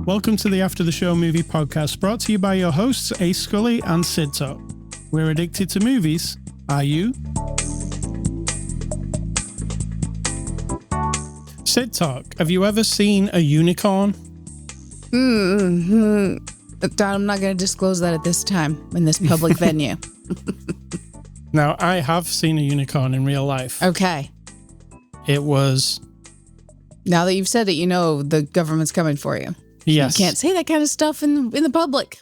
Welcome to the After the Show movie podcast, brought to you by your hosts, Ace Scully and Sid Talk. We're addicted to movies. Are you? Sid Talk, have you ever seen a unicorn? I'm not going to disclose that at this time in this public venue. Now, I have seen a unicorn in real life. Okay. It was... Now that you've said it, you know the government's coming for you. Yes. You can't say that kind of stuff in the public.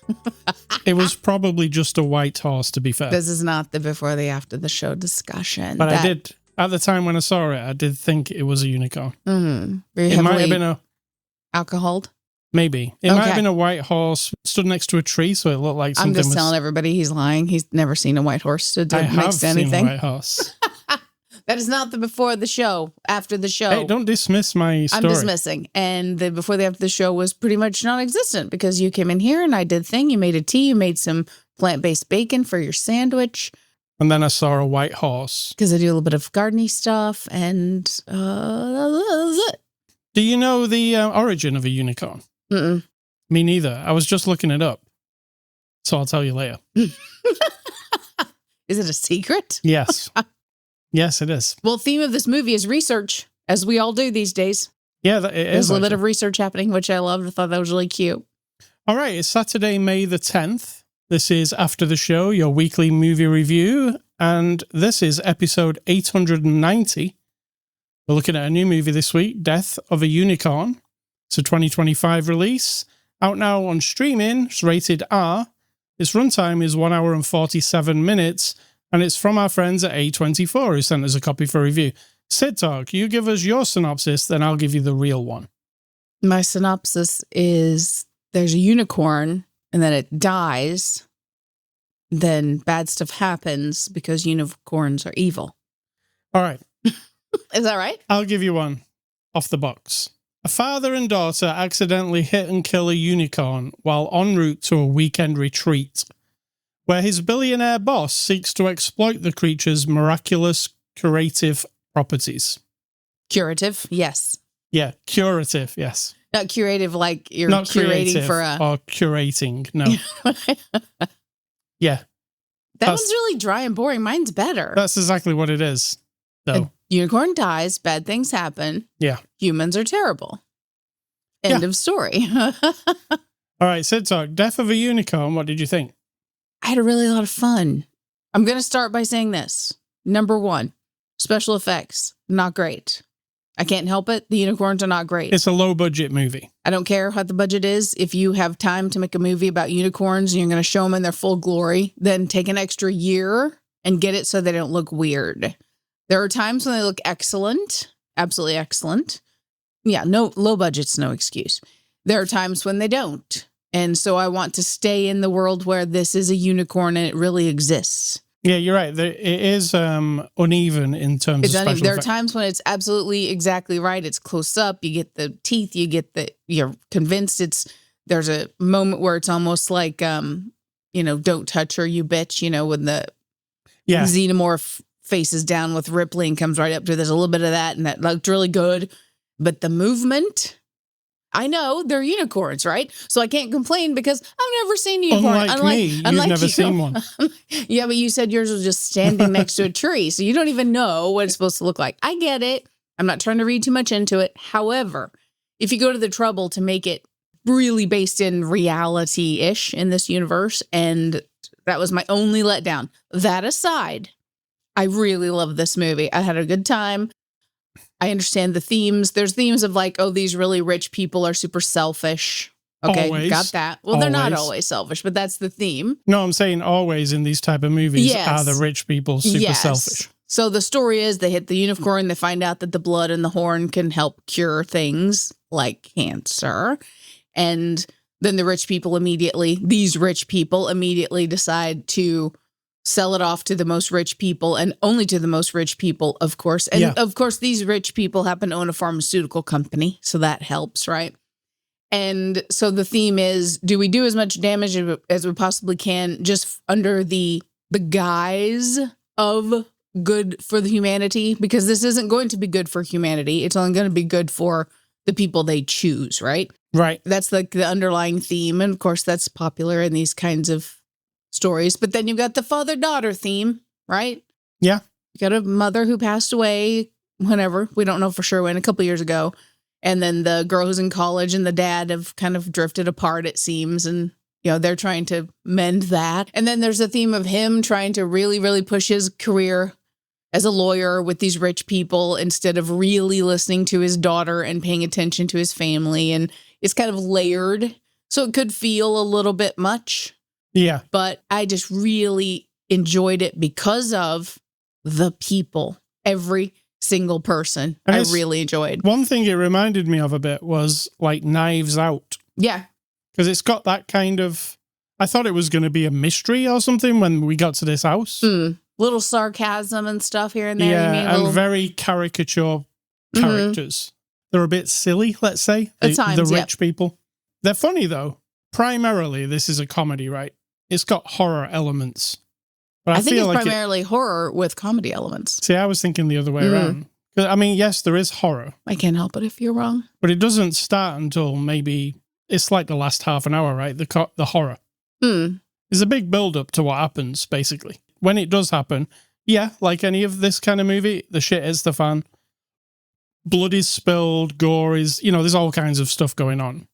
It was probably just a white horse, to be fair. This is not the before the after the show discussion. But I did, at the time when I saw it, I did think it was a unicorn. Mm-hmm. It might have been a... alcoholed? Maybe. It might have been a white horse stood next to a tree, so it looked like something I'm just telling everybody he's lying. He's never seen a white horse stood next to anything. I have seen a white horse. That is not the before the show, after the show. Hey, don't dismiss my story. I'm dismissing. And the before the after the show was pretty much non-existent because you came in here and I did thing. You made a tea. You made some plant-based bacon for your sandwich. And then I saw a white horse. Because I do a little bit of gardening stuff and that was it. Do you know the origin of a unicorn? Mm-mm. Me neither. I was just looking it up. So I'll tell you later. Is it a secret? Yes. Yes, it is. Well, theme of this movie is research, as we all do these days. Yeah, it is. There's a little bit of research happening, which I loved. I thought that was really cute. All right, it's Saturday, May the 10th. This is After the Show, your weekly movie review, and this is episode 890. We're looking at a new movie this week, Death of a Unicorn. It's a 2025 release, out now on streaming. It's rated R. Its runtime is 1 hour and 47 minutes, and it's from our friends at A24 who sent us a copy for review. Sid Talk, you give us your synopsis, then I'll give you the real one. My synopsis is there's a unicorn, and then it dies. Then bad stuff happens because unicorns are evil. All right. Is that right? I'll give you one off the box. A father and daughter accidentally hit and kill a unicorn while en route to a weekend retreat, where his billionaire boss seeks to exploit the creature's miraculous curative properties. Curative, yes. Yeah, curative, yes. Not curative like you're not curating for a... or curating, no. Yeah. That one's really dry and boring. Mine's better. That's exactly what it is, though. A unicorn dies, bad things happen. Yeah. Humans are terrible. End of story. All right, Sid Talk, Death of a Unicorn, what did you think? I had a really lot of fun. I'm going to start by saying this. Number one, special effects, not great. I can't help it. The unicorns are not great. It's a low-budget movie. I don't care what the budget is. If you have time to make a movie about unicorns and you're going to show them in their full glory, then take an extra year and get it so they don't look weird. There are times when they look excellent, absolutely excellent. Yeah, no, low budget's no excuse. There are times when they don't. And so I want to stay in the world where this is a unicorn and it really exists. Yeah, you're right. It is uneven in terms of special effects. There are times when it's absolutely exactly right. It's close up. You get the teeth. You're convinced there's a moment where it's almost like, don't touch her, you bitch, when the xenomorph faces down with Ripley and comes right up to, there's a little bit of that, and that looked really good. But the movement, I know they're unicorns, right? So I can't complain because I've never seen a unicorn. Unlike me, you've never seen one. Yeah, but you said yours was just standing next to a tree, so you don't even know what it's supposed to look like. I get it. I'm not trying to read too much into it. However, if you go to the trouble to make it really based in reality-ish in this universe, and that was my only letdown. That aside, I really love this movie. I had a good time. I understand the themes. There's themes of like, oh, these really rich people are super selfish. Okay, always. Got that. Well, they're not always selfish, but that's the theme. No, I'm saying always in these type of movies are the rich people super selfish. So the story is they hit the unicorn. They find out that the blood in the horn can help cure things like cancer. And then these rich people immediately decide to sell it off to the most rich people and only to the most rich people, of course. And of course, these rich people happen to own a pharmaceutical company. So that helps, right? And so the theme is, do we do as much damage as we possibly can just under the guise of good for the humanity? Because this isn't going to be good for humanity. It's only going to be good for the people they choose, right? Right. That's like the underlying theme. And of course, that's popular in these kinds of stories. But then you've got the father-daughter theme, right? Yeah. You got a mother who passed away whenever. We don't know for sure when, a couple years ago. And then the girl who's in college and the dad have kind of drifted apart, it seems. And, they're trying to mend that. And then there's a theme of him trying to really, really push his career as a lawyer with these rich people instead of really listening to his daughter and paying attention to his family. And it's kind of layered, so it could feel a little bit much. Yeah. But I just really enjoyed it because of the people. Every single person I really enjoyed. One thing it reminded me of a bit was like Knives Out. Yeah. Because it's got that kind of... I thought it was going to be a mystery or something when we got to this house. Little sarcasm and stuff here and there. Yeah, and very caricature characters. They're a bit silly, let's say. At times, the rich people. They're funny, though. Primarily, this is a comedy, right? It's got horror elements. But I think it's like primarily horror with comedy elements. See, I was thinking the other way around. I mean, yes, there is horror. I can't help it if you're wrong. But it doesn't start until maybe... It's like the last half an hour, right? The horror. There's a big build-up to what happens, basically. When it does happen, yeah, like any of this kind of movie, the shit hits the fan. Blood is spilled, gore is... there's all kinds of stuff going on.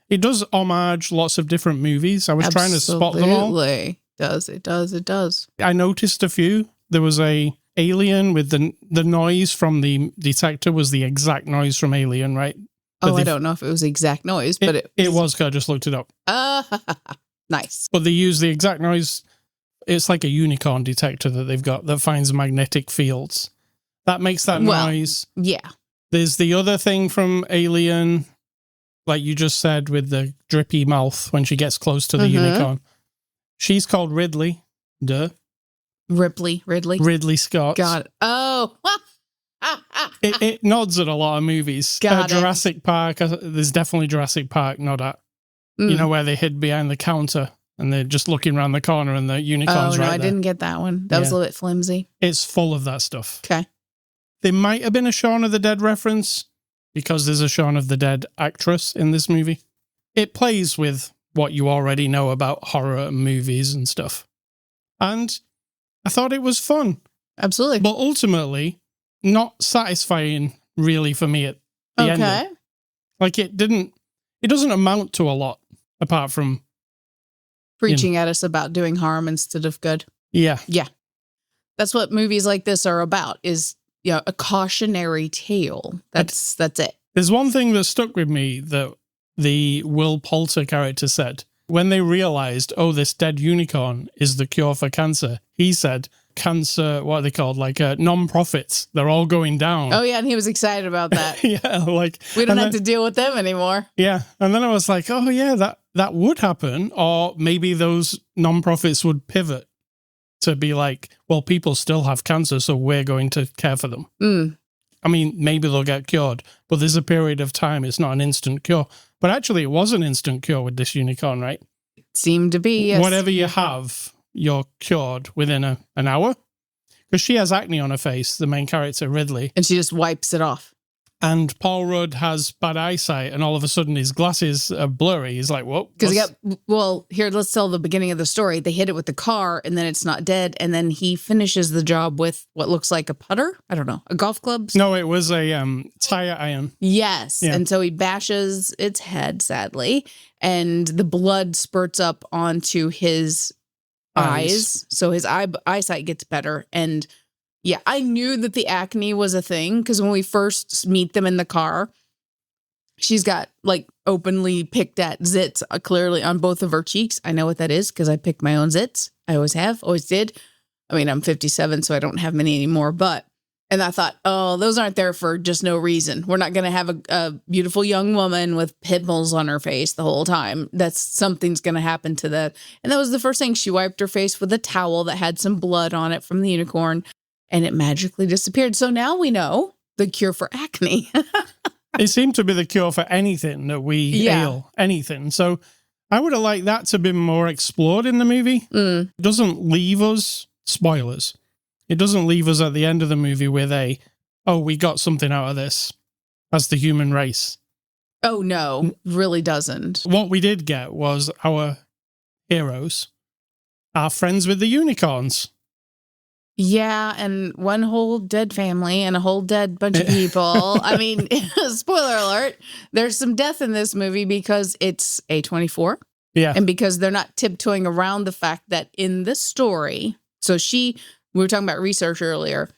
It does homage lots of different movies. I was trying to spot them all. It does. I noticed a few. There was a Alien with the noise from the detector was the exact noise from Alien, right? But I don't know if it was the exact noise, but it was, because I just looked it up. Nice. But they use the exact noise. It's like a unicorn detector that they've got that finds magnetic fields. That makes that noise. Yeah. There's the other thing from Alien, like you just said, with the drippy mouth when she gets close to the unicorn. She's called Ridley. Duh. Ridley Scott. Got it. Oh. it nods at a lot of movies. Jurassic Park. There's definitely Jurassic Park nod at. Where they hid behind the counter and they're just looking around the corner and the unicorn's right there. I didn't get that one. That was a little bit flimsy. It's full of that stuff. Okay. There might have been a Shaun of the Dead reference because there's a Shaun of the Dead actress in this movie. It plays with what you already know about horror movies and stuff. And I thought it was fun. Absolutely. But ultimately, not satisfying really for me at the ending. Like it doesn't amount to a lot apart from preaching at us about doing harm instead of good. Yeah. Yeah. That's what movies like this are about, is a cautionary tale. That's it. There's one thing that stuck with me that the Will Poulter character said. When they realized, this dead unicorn is the cure for cancer, he said, cancer, what are they called? Like non-profits. They're all going down. Oh, yeah. And he was excited about that. Yeah. Like we don't have to deal with them anymore. Yeah. And then I was like, oh, yeah, that would happen. Or maybe those non-profits would pivot to be like, well, people still have cancer, so we're going to care for them. I mean, maybe they'll get cured, but there's a period of time. It's not an instant cure. But actually, it was an instant cure with this unicorn, right? Seemed to be, yes. Whatever you have, you're cured within an hour. Because she has acne on her face, the main character, Ridley. And she just wipes it off. And Paul Rudd has bad eyesight, and all of a sudden his glasses are blurry. He's like, whoa. Because here, let's tell the beginning of the story. They hit it with the car, and then it's not dead, and then he finishes the job with what looks like a putter? I don't know, a golf club? No, it was a tire iron. Yes, yeah. And so he bashes its head, sadly, and the blood spurts up onto his eyes. So his eyesight gets better, and... yeah, I knew that the acne was a thing because when we first meet them in the car, she's got like openly picked at zits clearly on both of her cheeks. I know what that is because I pick my own zits. I always have, always did. I mean, I'm 57, so I don't have many anymore. And I thought, those aren't there for just no reason. We're not going to have a beautiful young woman with pimples on her face the whole time. Something's going to happen to that. And that was the first thing. She wiped her face with a towel that had some blood on it from the unicorn. And it magically disappeared. So now we know the cure for acne. It seemed to be the cure for anything that we ail, anything. So I would have liked that to be more explored in the movie. It doesn't leave us, spoilers, it doesn't leave us at the end of the movie with we got something out of this as the human race. Oh, no, really doesn't. What we did get was our heroes are friends with the unicorns. Yeah, and one whole dead family and a whole dead bunch of people. I mean, spoiler alert, there's some death in this movie because it's A24. Yeah. And because they're not tiptoeing around the fact that in the story, we were talking about research earlier,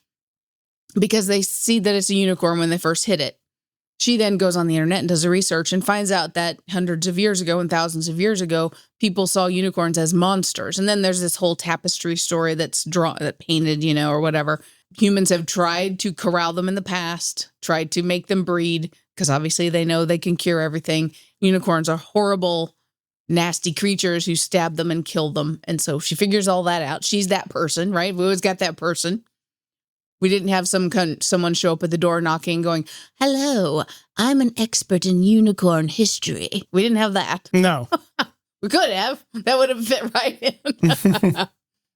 because they see that it's a unicorn when they first hit it. She then goes on the internet and does a research and finds out that hundreds of years ago and thousands of years ago, people saw unicorns as monsters. And then there's this whole tapestry story that's painted, or whatever. Humans have tried to corral them in the past, tried to make them breed, because obviously they know they can cure everything. Unicorns are horrible, nasty creatures who stab them and kill them. And so she figures all that out. She's that person, right? We always got that person. We didn't have someone show up at the door knocking going, "Hello, I'm an expert in unicorn history." We didn't have that. No. We could have. That would have fit right in.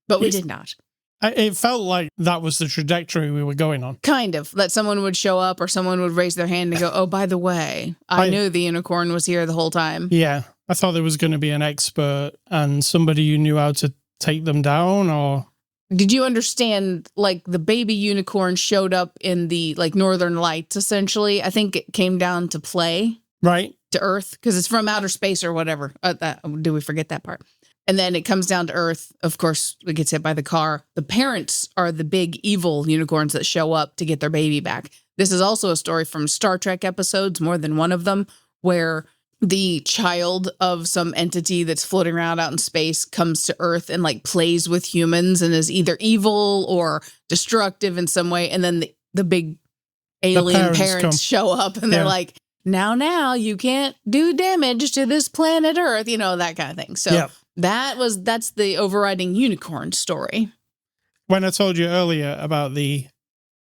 But we did not. It felt like that was the trajectory we were going on. Kind of. That someone would show up or someone would raise their hand and go, "Oh, by the way, I knew the unicorn was here the whole time." Yeah. I thought there was going to be an expert and somebody who knew how to take them down, or... Did you understand, like, the baby unicorn showed up in the, like, Northern Lights, essentially? I think it came down to play. Right. To Earth, because it's from outer space or whatever. Do we forget that part? And then it comes down to Earth. Of course, it gets hit by the car. The parents are the big evil unicorns that show up to get their baby back. This is also a story from Star Trek episodes, more than one of them, where the child of some entity that's floating around out in space comes to Earth and like plays with humans and is either evil or destructive in some way. And then the big alien parents show up and they're like, now, you can't do damage to this planet Earth, that kind of thing. So that's the overriding unicorn story. When I told you earlier about the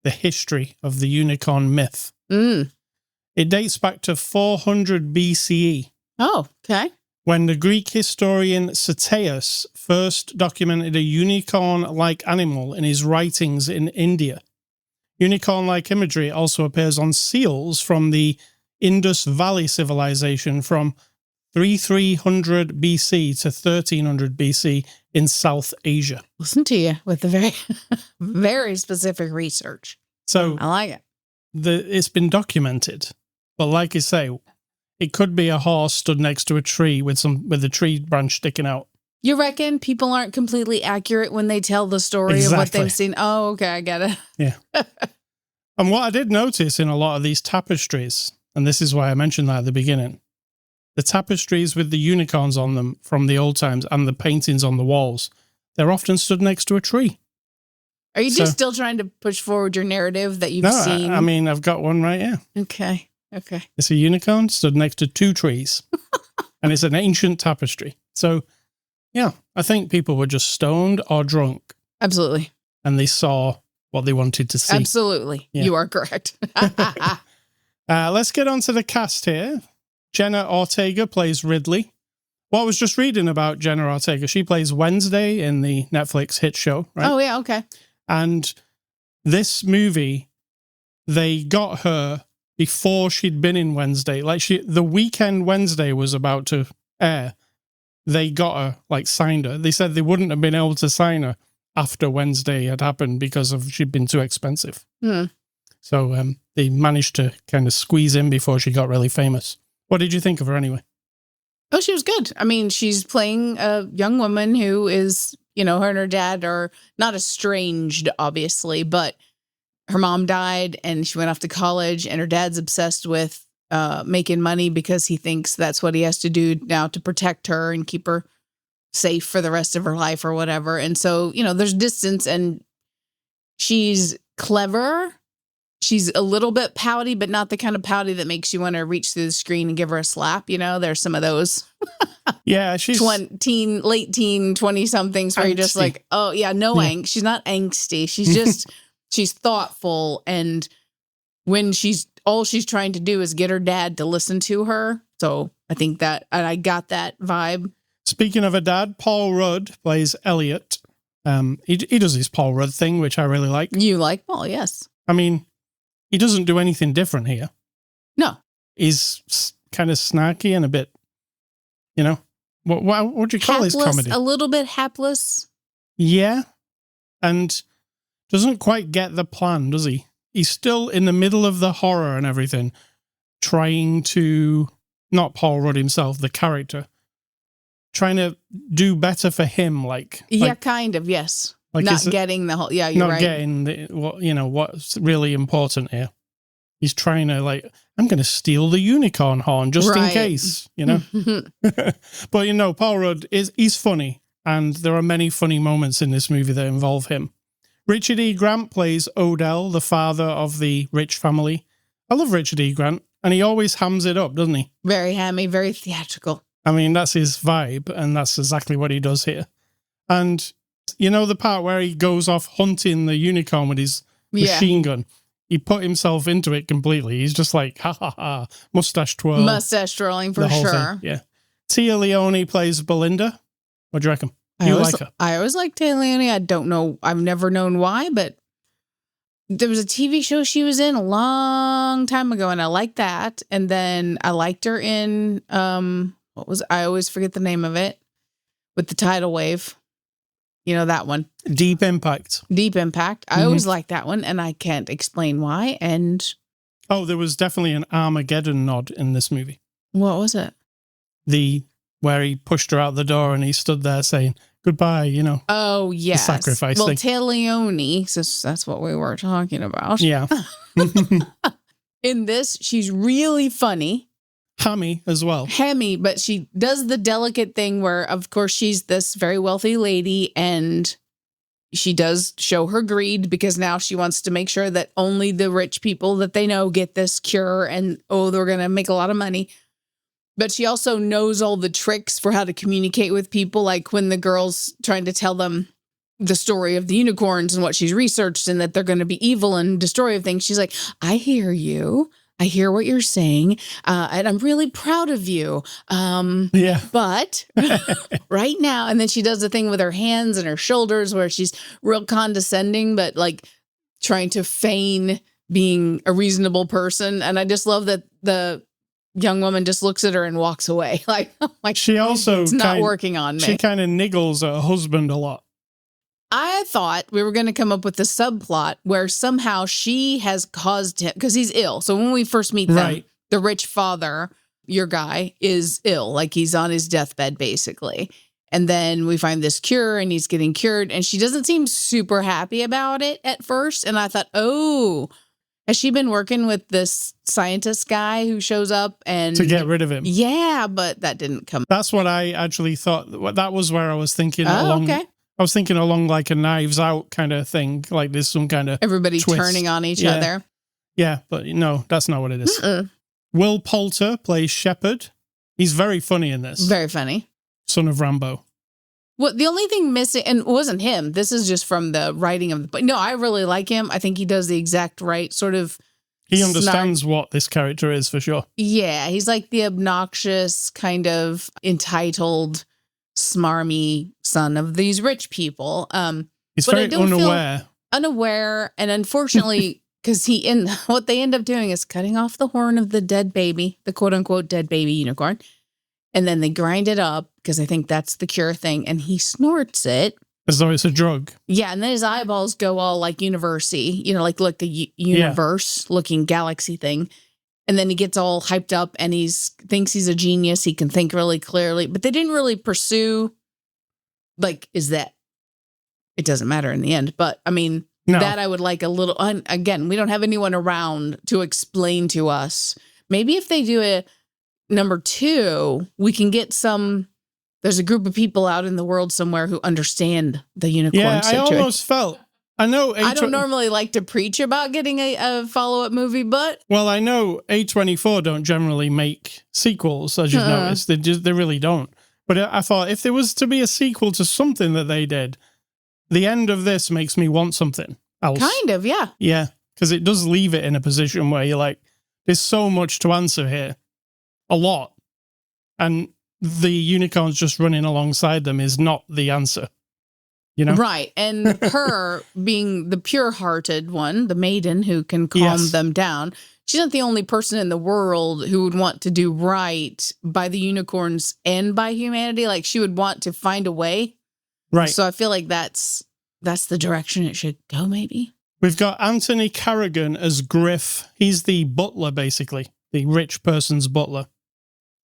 history of the unicorn myth, it dates back to 400 BCE. Oh, okay. When the Greek historian Ctesias first documented a unicorn-like animal in his writings in India. Unicorn-like imagery also appears on seals from the Indus Valley civilization from 3300 BC to 1300 BC in South Asia. Listen to you with the very, very specific research. So I like it. It's been documented, but like you say, it could be a horse stood next to a tree with a tree branch sticking out. You reckon people aren't completely accurate when they tell the story of what they've seen? Oh, okay, I get it. Yeah. And what I did notice in a lot of these tapestries, and this is why I mentioned that at the beginning, the tapestries with the unicorns on them from the old times and the paintings on the walls, they're often stood next to a tree. Are you just still trying to push forward your narrative that you've seen? I mean, I've got one right here. Okay. It's a unicorn stood next to two trees. And it's an ancient tapestry. So, yeah, I think people were just stoned or drunk. Absolutely. And they saw what they wanted to see. Absolutely. Yeah. You are correct. Let's get on to the cast here. Jenna Ortega plays Ridley. Well, I was just reading about Jenna Ortega. She plays Wednesday in the Netflix hit show, right? Oh, yeah, okay. And this movie, they got her before she'd been in Wednesday. Like the weekend Wednesday was about to air. They got her, like signed her. They said they wouldn't have been able to sign her after Wednesday had happened because she'd been too expensive. So they managed to kind of squeeze in before she got really famous. What did you think of her anyway? Oh, she was good. I mean, she's playing a young woman who is, her and her dad are not estranged, obviously, but her mom died and she went off to college and her dad's obsessed with making money because he thinks that's what he has to do now to protect her and keep her safe for the rest of her life or whatever. And so, there's distance and she's clever. She's a little bit pouty, but not the kind of pouty that makes you want to reach through the screen and give her a slap. There's some of those. Yeah, she's late teen, 20-somethings where you're just like, oh, yeah, no angst. She's not angsty. She's just, she's thoughtful. And when all she's trying to do is get her dad to listen to her. So I think that, and I got that vibe. Speaking of a dad, Paul Rudd plays Elliot. He does his Paul Rudd thing, which I really like. You like Paul, yes. I mean, he doesn't do anything different here. No. He's kind of snarky and a bit, what would you call his comedy? A little bit hapless. Yeah. And doesn't quite get the plan, does he? He's still in the middle of the horror and everything, trying to, not Paul Rudd himself, the character, trying to do better for him, kind of, yes. Like not getting the whole, yeah, you're right. Not getting what's really important here. He's trying to I'm going to steal the unicorn horn just in case, But Paul Rudd he's funny, and there are many funny moments in this movie that involve him. Richard E. Grant plays Odell, the father of the rich family. I love Richard E. Grant, and he always hams it up, doesn't he? Very hammy, very theatrical. I mean, that's his vibe, and that's exactly what he does here. And the part where he goes off hunting the unicorn with his machine gun? He put himself into it completely. He's just like, ha ha ha, mustache twirl. Mustache twirling for sure. Thing. Yeah. Tia Leone plays Belinda. What do you reckon? You like her? I always liked Tia Leone. I don't know. I've never known why, but there was a TV show she was in a long time ago, and I liked that. And then I liked her in, I always forget the name of it, with the tidal wave. That one. Deep Impact. Deep Impact. I always liked that one, and I can't explain why. And there was definitely an Armageddon nod in this movie. What was it? Where he pushed her out the door and he stood there saying goodbye, Oh, yes. The sacrifice thing. Tia Leone, so that's what we were talking about. Yeah. In this, she's really funny. Hammy as well. Hammy, but she does the delicate thing where, of course, she's this very wealthy lady, and she does show her greed because now she wants to make sure that only the rich people that they know get this cure, and they're going to make a lot of money. But she also knows all the tricks for how to communicate with people, like when the girl's trying to tell them the story of the unicorns and what she's researched and that they're going to be evil and destroy things. She's like, I hear you. I hear what you're saying, and I'm really proud of you. But right now, and then she does the thing with her hands and her shoulders where she's real condescending, but trying to feign being a reasonable person. And I just love that the young woman just looks at her and walks away. She also it's not working on me. She kind of niggles her husband a lot. I thought we were going to come up with a subplot where somehow she has caused him, because he's ill. So when we first meet them, the rich father, your guy, is ill. He's on his deathbed, basically. And then we find this cure and he's getting cured. And she doesn't seem super happy about it at first. And I thought, has she been working with this scientist guy who shows up and to get rid of him? Yeah, but that didn't come. That's what I actually thought. That was where I was thinking okay. I was thinking along like a Knives Out kind of thing, like there's some kind of everybody twist. Turning on each other. Yeah, but no, that's not what it is. Will Poulter plays Shepard. He's very funny in this. Very funny. Son of Rambo. Well, the only thing missing, and it wasn't him, this is just from the writing of the book. No, I really like him. I think he does the exact right sort of. He understands what this character is for sure. Yeah, he's like the obnoxious, kind of entitled, smarmy son of these rich people. He's very unaware, and unfortunately, because what they end up doing is cutting off the horn of the dead baby, the quote unquote dead baby unicorn, and then they grind it up because I think that's the cure thing, and he snorts it as though it's a drug. Yeah, and then his eyeballs go all like university, like the universe looking galaxy thing. And then he gets all hyped up and thinks he's a genius. He can think really clearly, but they didn't really pursue, is that, it doesn't matter in the end. But I mean, that I would like a little, again, we don't have anyone around to explain to us. Maybe if they do a number 2, we can get there's a group of people out in the world somewhere who understand the unicorn situation. I almost felt, I know. I don't normally like to preach about getting a follow-up movie, but... Well, I know A24 don't generally make sequels, as you've noticed. They really don't. But I thought if there was to be a sequel to something that they did, the end of this makes me want something else. Kind of, yeah. Yeah, because it does leave it in a position where you're like, there's so much to answer here. A lot. And the unicorns just running alongside them is not the answer. Right. And her being the pure-hearted one, the maiden who can calm them down, she's not the only person in the world who would want to do right by the unicorns and by humanity. Like, she would want to find a way. Right. So I feel like that's the direction it should go, maybe. We've got Anthony Carrigan as Griff. He's the butler, basically. The rich person's butler.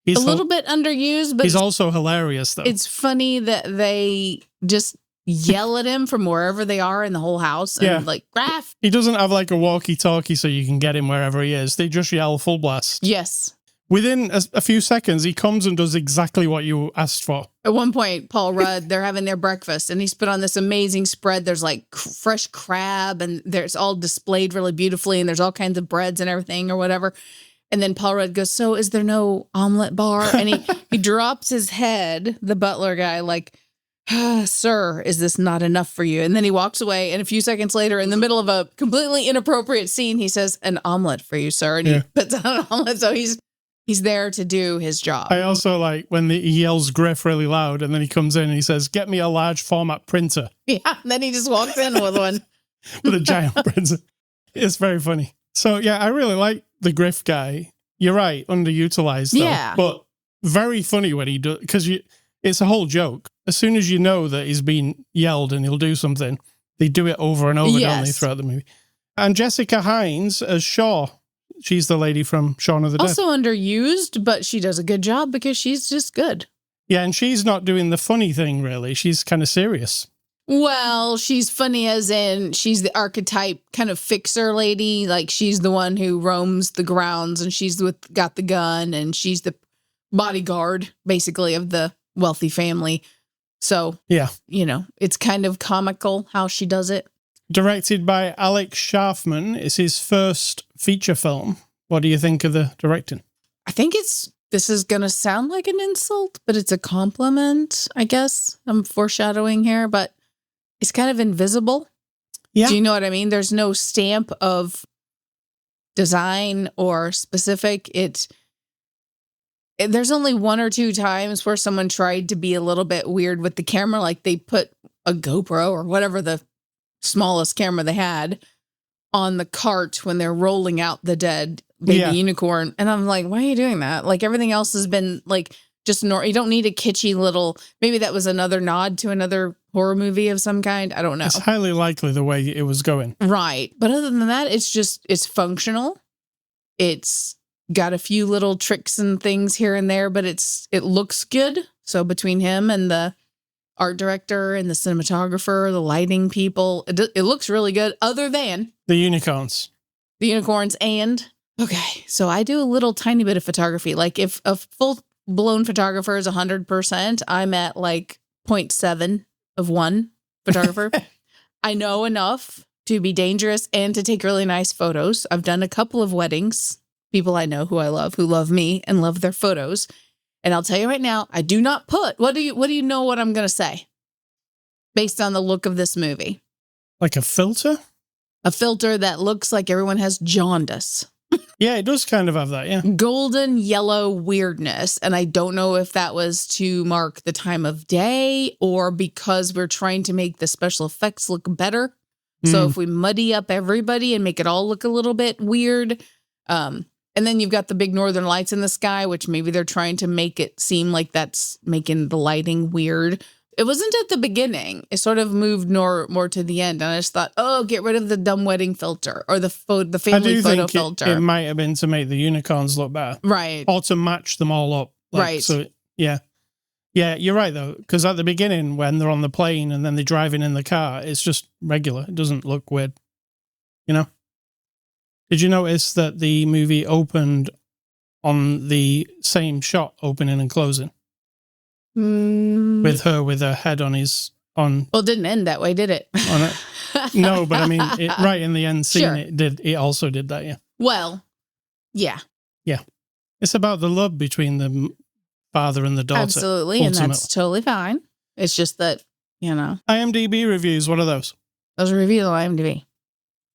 He's a little bit underused, but he's also hilarious, though. It's funny that they just yell at him from wherever they are in the whole house. And like, Graff. He doesn't have like a walkie-talkie so you can get him wherever he is. They just yell full blast. Yes. Within a few seconds, he comes and does exactly what you asked for. At one point, Paul Rudd, they're having their breakfast, and he's put on this amazing spread. There's like fresh crab, and there's all displayed really beautifully, and there's all kinds of breads and everything or whatever. And then Paul Rudd goes, so is there no omelet bar? And he drops his head, the butler guy, like, sir, is this not enough for you? And then he walks away. And a few seconds later, in the middle of a completely inappropriate scene, he says, an omelet for you, sir. And he puts on an omelet. So he's there to do his job. I also like when he yells Griff really loud, and then he comes in and he says, get me a large format printer. Yeah. And then he just walks in with one. With a giant printer. It's very funny. So, yeah, I really like the Griff guy. You're right, underutilized, though. Yeah. But very funny when he does, because it's a whole joke. As soon as you know that he's been yelled and he'll do something, they do it over and over, don't they, throughout the movie. And Jessica Hines as Shaw. She's the lady from Shaun of the Dead. Also underused, but she does a good job because she's just good. Yeah, and she's not doing the funny thing, really. She's kind of serious. Well, she's funny as in she's the archetype kind of fixer lady. Like, she's the one who roams the grounds, and she's got the gun, and she's the bodyguard, basically, of the wealthy family. So, yeah, it's kind of comical how she does it. Directed by Alex Schaffman. It's his first feature film. What do you think of the directing? I think this is going to sound like an insult, but it's a compliment, I guess. I'm foreshadowing here, but it's kind of invisible. Yeah. Do you know what I mean? There's no stamp of design or specific. There's only one or two times where someone tried to be a little bit weird with the camera, like they put a GoPro or whatever the smallest camera they had on the cart when they're rolling out the dead baby unicorn. And I'm like, why are you doing that? Like, everything else has been like just you don't need a kitschy little, maybe that was another nod to another horror movie of some kind. I don't know. It's highly likely the way it was going. Right. But other than that, it's functional. It's got a few little tricks and things here and there, but it looks good. So between him and the art director and the cinematographer, the lighting people, it looks really good, other than the unicorns. And okay, so I do a little tiny bit of photography. Like, if a full-blown photographer is 100%, I'm at like 0.7 of one photographer. I know enough to be dangerous and to take really nice photos. I've done a couple of weddings, people I know who I love, who love me and love their photos. And I'll tell you right now, I do not put, what do you know what I'm going to say based on the look of this movie? Like a filter? A filter that looks like everyone has jaundice. Yeah, it does kind of have that, yeah. Golden yellow weirdness. And I don't know if that was to mark the time of day or because we're trying to make the special effects look better. So if we muddy up everybody and make it all look a little bit weird, and then you've got the big northern lights in the sky, which maybe they're trying to make it seem like that's making the lighting weird. It wasn't at the beginning. It sort of moved more to the end. And I just thought, oh, get rid of the dumb wedding filter or the family photo filter. It might have been to make the unicorns look better. Right. Or to match them all up. Right. So, yeah. Yeah, you're right, though. Because at the beginning, when they're on the plane and then they're driving in the car, it's just regular. It doesn't look weird. Did you notice that the movie opened on the same shot, opening and closing? With her head on Well, it didn't end that way, did it? On it. No, but I mean, right in the end scene, sure. It also did that, yeah. Well, yeah. Yeah. It's about the love between the father and the daughter. Absolutely, ultimately. And that's totally fine. It's just that, IMDb reviews, what are those? Those are reviews on IMDb.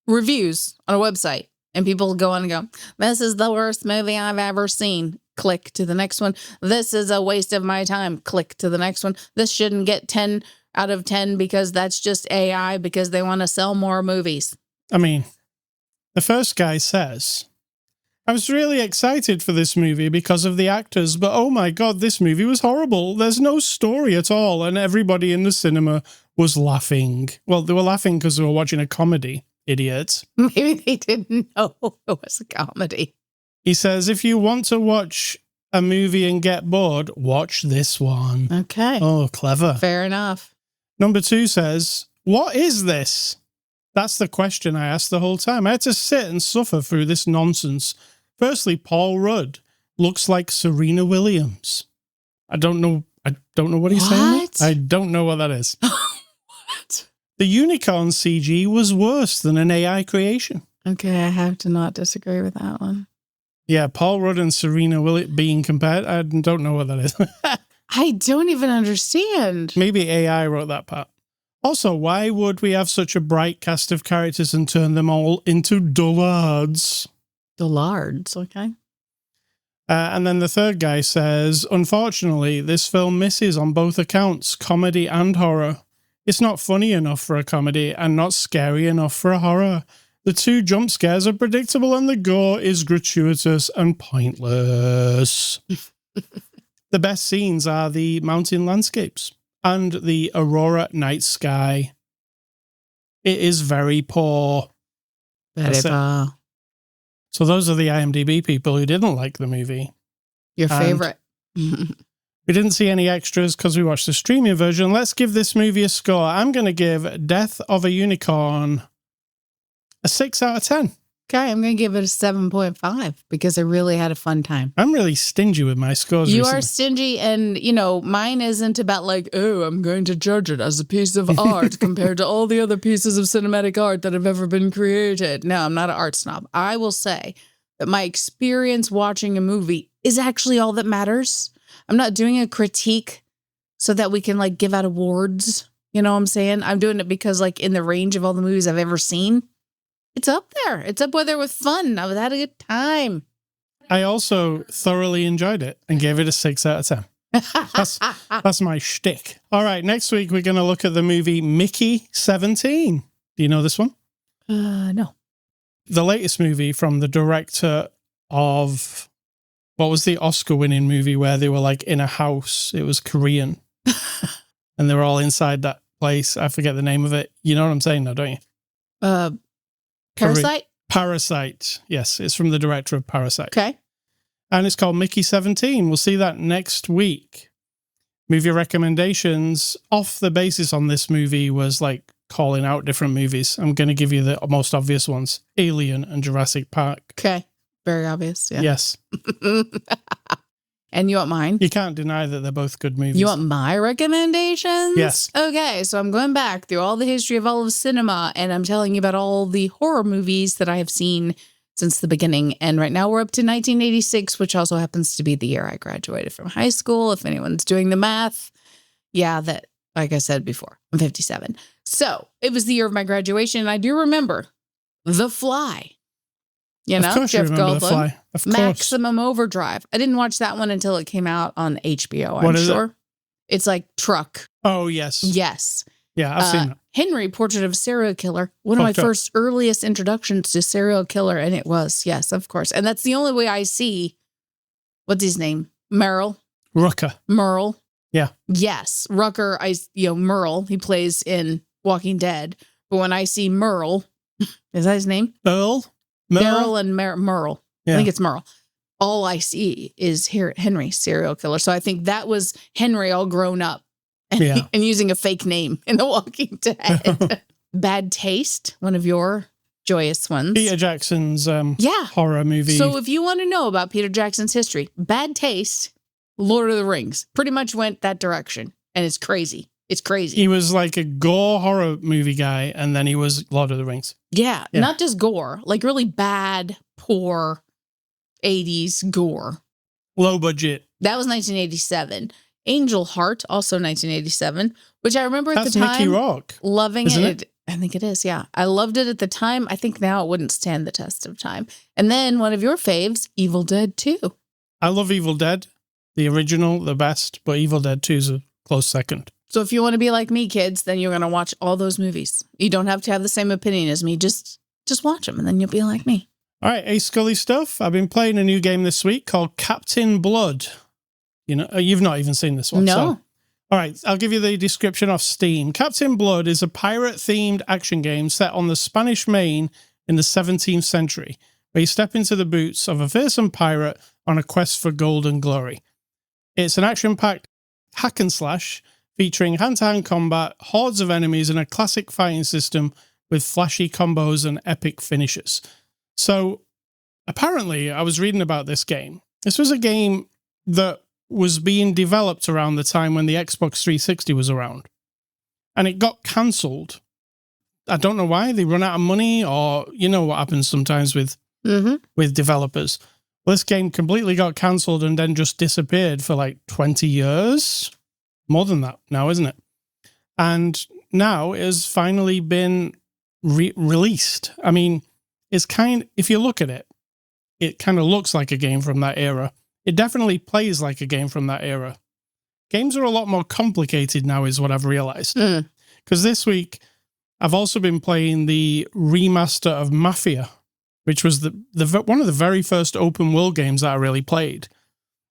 Reviews on a website. And people go on and go, this is the worst movie I've ever seen. Click to the next one. This is a waste of my time. Click to the next one. This shouldn't get 10 out of 10 because that's just AI because they want to sell more movies. I mean, the first guy says, I was really excited for this movie because of the actors, but oh my God, this movie was horrible. There's no story at all, and everybody in the cinema was laughing. Well, they were laughing because they were watching a comedy, idiots. Maybe they didn't know it was a comedy. He says, if you want to watch a movie and get bored, watch this one. Okay. Oh, clever. Fair enough. Number 2 says, what is this? That's the question I asked the whole time. I had to sit and suffer through this nonsense. Firstly, Paul Rudd looks like Serena Williams. I don't know what he's saying. I don't know what that is. What? The unicorn CG was worse than an AI creation. Okay, I have to not disagree with that one. Yeah, Paul Rudd and Serena Williams being compared. I don't know what that is. I don't even understand. Maybe AI wrote that part. Also, why would we have such a bright cast of characters and turn them all into dullards? Dullards, okay. And then the third guy says, unfortunately, this film misses on both accounts, comedy and horror. It's not funny enough for a comedy and not scary enough for a horror. The 2 jump scares are predictable and the gore is gratuitous and pointless. The best scenes are the mountain landscapes and the aurora night sky. It is very poor. Very poor. So those are the IMDb people who didn't like the movie. Your favorite. We didn't see any extras because we watched the streaming version. Let's give this movie a score. I'm going to give Death of a Unicorn a 6 out of 10. Okay, I'm going to give it a 7.5 because I really had a fun time. I'm really stingy with my scores You recently. are stingy, and, mine isn't about like, oh, I'm going to judge it as a piece of art compared to all the other pieces of cinematic art that have ever been created. No, I'm not an art snob. I will say that my experience watching a movie is actually all that matters. I'm not doing a critique so that we can, give out awards. You know what I'm saying? I'm doing it because, in the range of all the movies I've ever seen, it's up there. It's up there with fun. I had a good time. I also thoroughly enjoyed it and gave it a 6 out of 10. That's my shtick. All right, next week we're going to look at the movie Mickey 17. Do you know this one? No. The latest movie from the director of, what was the Oscar-winning movie where they were in a house? It was Korean. And they were all inside that place. I forget the name of it. You know what I'm saying now, don't you? Parasite? Parasite. Yes, it's from the director of Parasite. Okay. And it's called Mickey 17. We'll see that next week. Movie recommendations off the basis on this movie was calling out different movies. I'm going to give you the most obvious ones. Alien and Jurassic Park. Okay. Very obvious. Yeah. Yes. And you want mine? You can't deny that they're both good movies. You want my recommendations? Yes. Okay, so I'm going back through all the history of all of cinema, and I'm telling you about all the horror movies that I have seen since the beginning. And right now we're up to 1986, which also happens to be the year I graduated from high school. If anyone's doing the math, yeah, that, like I said before, I'm 57. So it was the year of my graduation, and I do remember The Fly. Of course Jeff you remember Goldblum. The Fly. Of course. Maximum Overdrive. I didn't watch that one until it came out on HBO, What is sure. it? It's like Truck. Oh, yes. Yes. Yeah, I've seen that. Henry, Portrait of a Serial Killer. One of my first earliest introductions to serial killer, and it was, yes, of course. And that's the only way I see, what's his name? Merle? Merle. Yeah. Yes. Rucker, Merle, he plays in Walking Dead. But when I see Merle, is that his name? Merle and Merle. Yeah. I think it's Merle. All I see is Henry, serial killer. So I think that was Henry all grown up and, and using a fake name in The Walking Dead. Bad Taste, one of your joyous ones. Peter Jackson's horror movie. So if you want to know about Peter Jackson's history, Bad Taste, Lord of the Rings, pretty much went that direction. And it's crazy. It's crazy. He was like a gore horror movie guy, and then he was Lord of the Rings. Yeah, not just gore, really bad, poor 80s gore. Low budget. That was 1987. Angel Heart, also 1987, which I remember at the time. That's Mickey Rourke, loving it. I think it is, yeah. I loved it at the time. I think now it wouldn't stand the test of time. And then one of your faves, Evil Dead 2. I love Evil Dead, the original, the best, but Evil Dead 2 is a close second. So if you want to be like me, kids, then you're going to watch all those movies. You don't have to have the same opinion as me. Just watch them, and then you'll be like me. All right, Ace Scully stuff. I've been playing a new game this week called Captain Blood. You know, you've not even seen this one. No. So. All right, I'll give you the description off Steam. Captain Blood is a pirate-themed action game set on the Spanish Main in the 17th century, where you step into the boots of a fearsome pirate on a quest for gold and glory. It's an action-packed hack and slash featuring hand-to-hand combat, hordes of enemies, and a classic fighting system with flashy combos and epic finishes. So, apparently, I was reading about this game. This was a game that was being developed around the time when the Xbox 360 was around. And it got cancelled. I don't know why. They run out of money, or you know what happens sometimes with developers. Well, this game completely got cancelled and then just disappeared for like 20 years. More than that now, isn't it? And now it has finally been released. I mean, if you look at it, it kind of looks like a game from that era. It definitely plays like a game from that era. Games are a lot more complicated now, is what I've realized. Because this week, I've also been playing the remaster of Mafia, which was one of the very first open world games that I really played.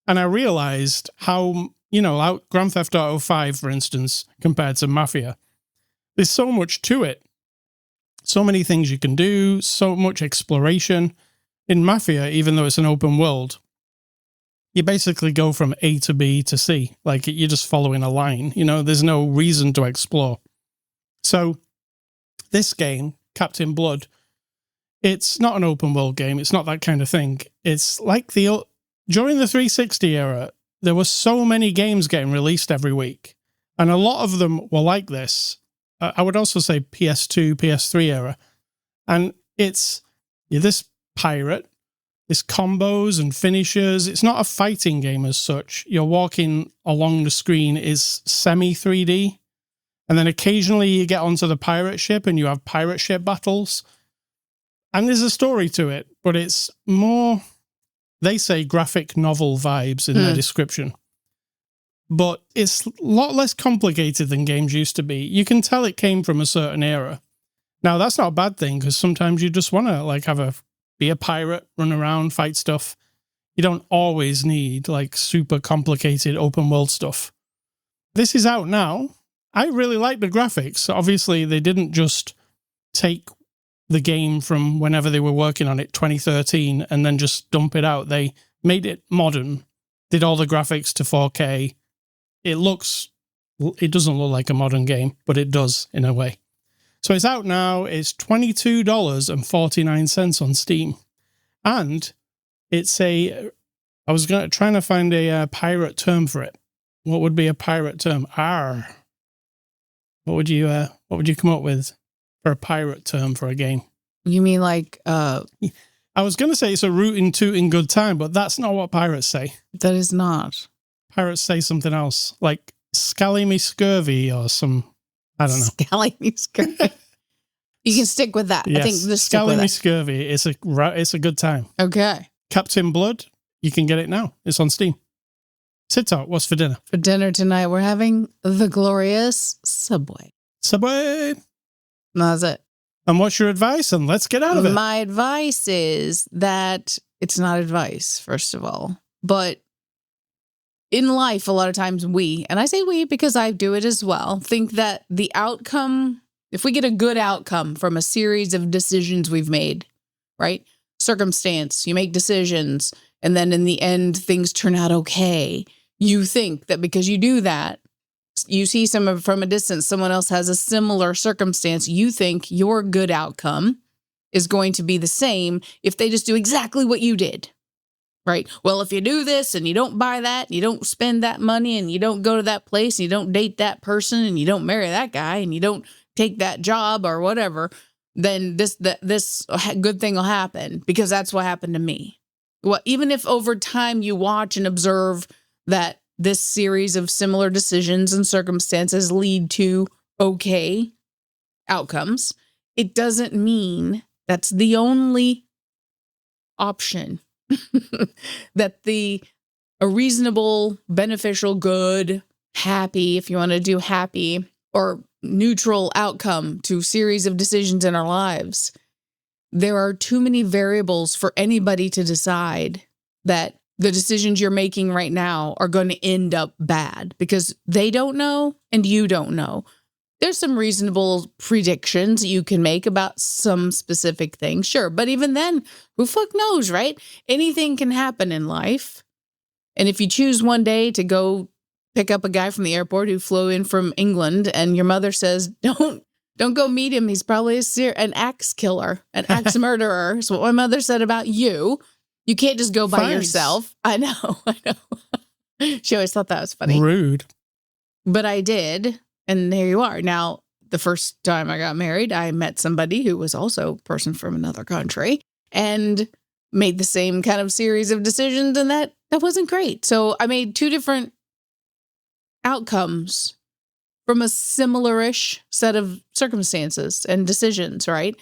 And I realized how, like Grand Theft Auto 5, for instance, compared to Mafia, there's so much to it. So many things you can do, so much exploration. In Mafia, even though it's an open world, you basically go from A to B to C. Like, you're just following a line. There's no reason to explore. So, this game, Captain Blood, it's not an open world game. It's not that kind of thing. It's like during the 360 era, there were so many games getting released every week. And a lot of them were like this. I would also say PS2, PS3 era. And you're this pirate. It's combos and finishers. It's not a fighting game as such. You're walking along the screen is semi-3D. And then occasionally you get onto the pirate ship and you have pirate ship battles. And there's a story to it, but it's more, they say, graphic novel vibes in their description. But it's a lot less complicated than games used to be. You can tell it came from a certain era. Now, that's not a bad thing, because sometimes you just want to be a pirate, run around, fight stuff. You don't always need super complicated open world stuff. This is out now. I really like the graphics. Obviously, they didn't just take the game from whenever they were working on it, 2013, and then just dump it out. They made it modern, did all the graphics to 4K. It doesn't look like a modern game, but it does in a way. So it's out now. It's $22.49 on Steam. And it's I was trying to find a pirate term for it. What would be a pirate term? Arr. What would you come up with for a pirate term for a game? You mean I was going to say it's a rootin' tootin' good time, but that's not what pirates say. That is not. Pirates say something else, like scally me scurvy or some, I don't know. Scally me scurvy. You can stick with that. Yes. I think this Scally me scurvy. It's a good time. Okay. Captain Blood, you can get it now. It's on Steam. Sit Talk, what's for dinner? For dinner tonight, we're having the glorious Subway. Subway. That's it. And what's your advice? And let's get out of it. My advice is that it's not advice, first of all. But in life, a lot of times and I say we because I do it as well, think that the outcome, if we get a good outcome from a series of decisions we've made, right? Circumstance, you make decisions, and then in the end, things turn out okay. You think that because you do that, you see someone from a distance, someone else has a similar circumstance, you think your good outcome is going to be the same if they just do exactly what you did, right? Well, if you do this and you don't buy that, and you don't spend that money, and you don't go to that place, and you don't date that person, and you don't marry that guy, and you don't take that job or whatever, then this good thing will happen because that's what happened to me. Well, even if over time you watch and observe that this series of similar decisions and circumstances lead to okay outcomes, it doesn't mean that's the only option. That a reasonable, beneficial, good, happy, if you want to do happy, or neutral outcome to series of decisions in our lives, there are too many variables for anybody to decide that the decisions you're making right now are going to end up bad because they don't know and you don't know. There's some reasonable predictions you can make about some specific things, sure. But even then, who fuck knows, right? Anything can happen in life. And if you choose one day to go pick up a guy from the airport who flew in from England and your mother says, don't go meet him. He's probably an axe killer, an axe murderer. Is what my mother said about you. You can't just go by yourself. I know. She always thought that was funny. Rude. But I did. And there you are. Now, the first time I got married, I met somebody who was also a person from another country and made the same kind of series of decisions. And that wasn't great. So I made two different outcomes from a similar-ish set of circumstances and decisions, right?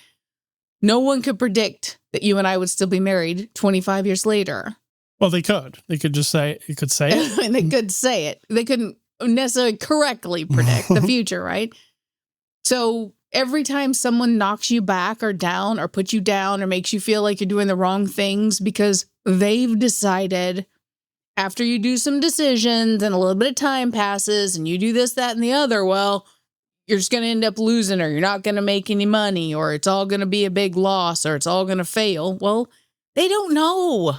No one could predict that you and I would still be married 25 years later. Well, they could. They could just say, you could say it. And they could say it. They couldn't necessarily correctly predict the future, right? So every time someone knocks you back or down or puts you down or makes you feel like you're doing the wrong things because they've decided after you do some decisions and a little bit of time passes and you do this, that, and the other, well, you're just going to end up losing or you're not going to make any money or it's all going to be a big loss or it's all going to fail. Well, they don't know.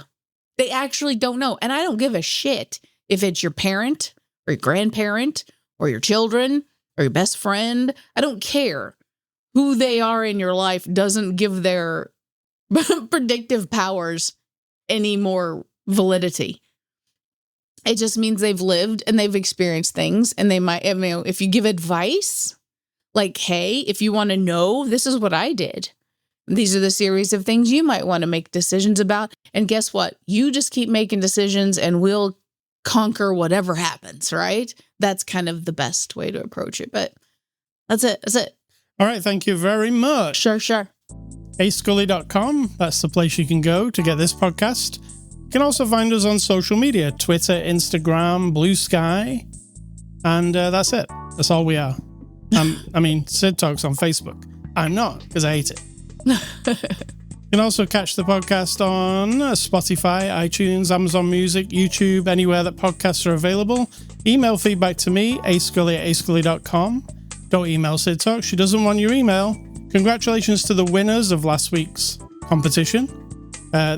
They actually don't know. And I don't give a shit if it's your parent or your grandparent or your children or your best friend. I don't care. Who they are in your life doesn't give their predictive powers any more validity. It just means they've lived and they've experienced things and they might, if you give advice, like, hey, if you want to know, this is what I did. These are the series of things you might want to make decisions about. And guess what? You just keep making decisions and we'll conquer whatever happens, right? That's kind of the best way to approach it. But that's it. That's it. All right. Thank you very much. Sure. ascully.com. That's the place you can go to get this podcast. You can also find us on social media, Twitter, Instagram, Blue Sky. And that's it. That's all we are. Sid Talks on Facebook. I'm not, because I hate it. You can also catch the podcast on Spotify, iTunes, Amazon Music, YouTube, anywhere that podcasts are available. Email feedback to me, ascully@ascully.com. Don't email Sid Talk. She doesn't want your email. Congratulations to the winners of last week's competition.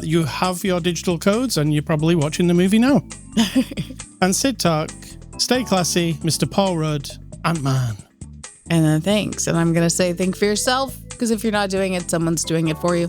You have your digital codes and you're probably watching the movie now. And Sid Talk, stay classy, Mr. Paul Rudd, Ant-Man. And then thanks. And I'm going to say think for yourself, because if you're not doing it, someone's doing it for you.